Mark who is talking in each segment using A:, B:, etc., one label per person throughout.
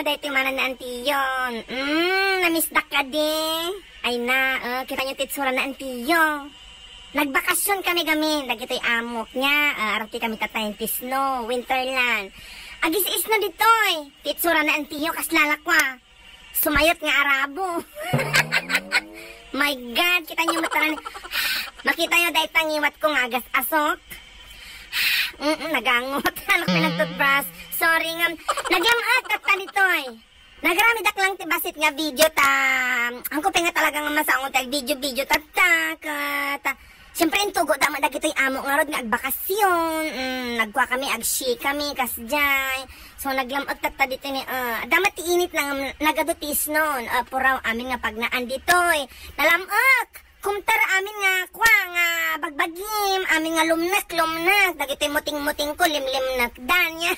A: dahil timanan na antiyon. Namisdak ka din. Ay na, kita nyo titsura na antiyo. Nagbakasyon kami. Dagito'y amok niya. Arati kami tatayang tisno, winterland. Agis-is na dito'y. Titsura na antiyo, kaslalakwa. Sumayot nga arabo. My God, kita nyo mataran. Makita nyo dahil tangiwat ko nga agas asok. Nagangot. Anak may nagtutbrush. Sorry nga. Naglamat at tanitoy. Nagrami daklang tibasit nga video ta. Ang kupay nga talaga nga masangot ay video ta. Siyempre intugo dama dagitoy amo nga rod nga agbakasyon. Nagkuha kami agshi kami kasjay. So naglamat at dito ni damat tiinit nang nagadutis noon. Puraw amin nga pagnaan ditoy. Nalamak. Kumtar amin nga kwa nga bagbagim, amin nga lumnak, dagito'y muting-muting ko, limnak danya.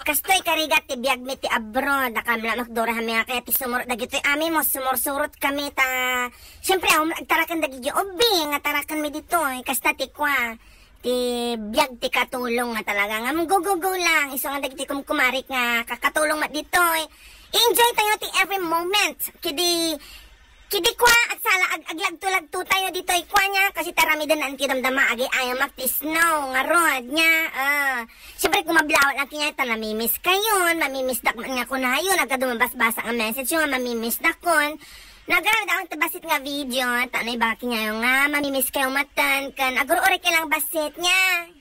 A: Kastoy karigat ti biyag mi ti abroad, akam lamak dora hami nga kaya ti sumurot, dagito'y amin mo, sumursurot kami ta. Siyempre ako, agtarakan dagidyo, obi, nga tarakan mi dito, kasta ti kwa, ti biyag ti katulong nga talaga, nga go lang, iso nga dagiti kumkumarik nga kakatulong mat dito. Enjoy tayo ti every moment, Kidi kwa at sala aglagto-lagto tayo dito ikwa niya kasi tarami din ang tidamdama agi ayaw maktisno nga rod niya. Siyempre kung mablawat na kinya ito namimiss kayon, mamimiss dakman nga ko na yun, nagkadumabas-basa nga message yung mamimiss dakon. Nagarad akong tabasit nga video, tanay baki niya yung nga mamimiss kayo matan kan, aguro-ore kailang basit niya.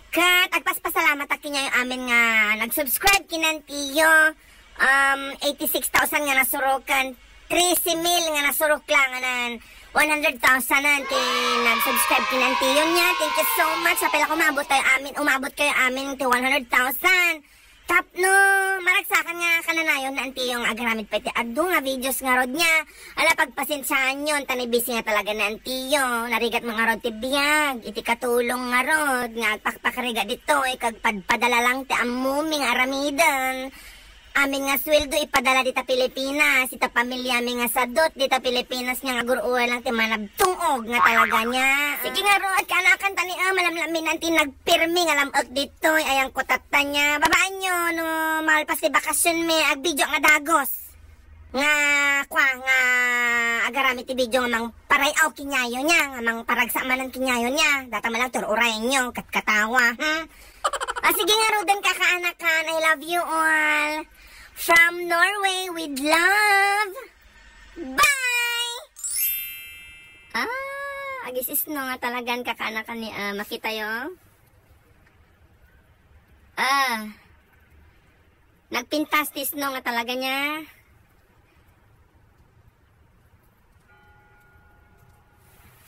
A: Kat, agpaspasalamat aki niya yung amin nga nag-subscribe kinantiyo, 86,000 nga nasurukan. 13 mil nga nasurok lang anan 100,000 nanti nag-subscribe kinantiyon niya. Thank you so much. Sa pila umabot kayo amin ti 100,000. Tap no, maragsakan nga kananayon na antiyong agaramit pa iti adu nga videos nga rod niya. Ala pagpasensyahan yun, tanibisi nga talaga na antiyo. Narigat mga rod ti biyag, iti katulong nga rod, nga agpakpakariga dito, kag padala lang ti amuming aramidan. Amin nga sweldo ipadala dita Pilipinas, ita pamilya amin nga sadot dita Pilipinas nga guruwa lang ti manabtungog nga talaga niya. Sige nga ro at kanakan tani malamlamin nanti nagpirmi nga lamot dito ayang kutata niya. Babaan nyo no malpas ti bakasyon me ag video nga dagos. Nga kwa nga agarami ti video nga mang parayaw kinyayo niya, nga mang paragsamanan kinyayo niya. Data malang tururay nyo katkatawa. Sige nga ro din kakaanakan, I love you all. From Norway with love. Bye! Agis isno nga talagan kakanakan ni makita yo. Nagpintas tisno nga talaga niya.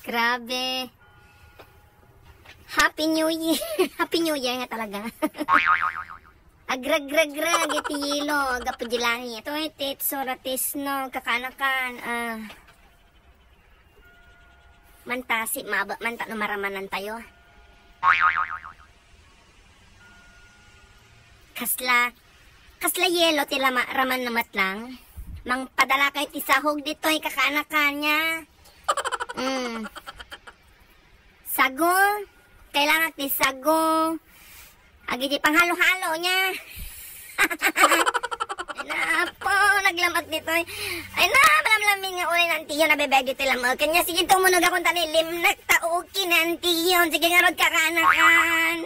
A: Grabe. Happy New Year. Happy New Year nga talaga. Agrag-grag-grag iti yilo, agapudilani. Ito itit, soratis no, kakanakan. Mantasi, manta no maramanan tayo. Kasla yelo tila raman namat lang. Mang padala kay ti sahog dito, kakanakan niya. Sago, kailangan ti sago. Agi di panghalo-halo niya. Ay na po, naglamat dito. Ay na, malamlamin nga ulay ng tiyo, nabibeg dito lamang. Kanya, sige tumunog akong tanilim, nagtauki ng tiyo. Sige nga rod kakanakan.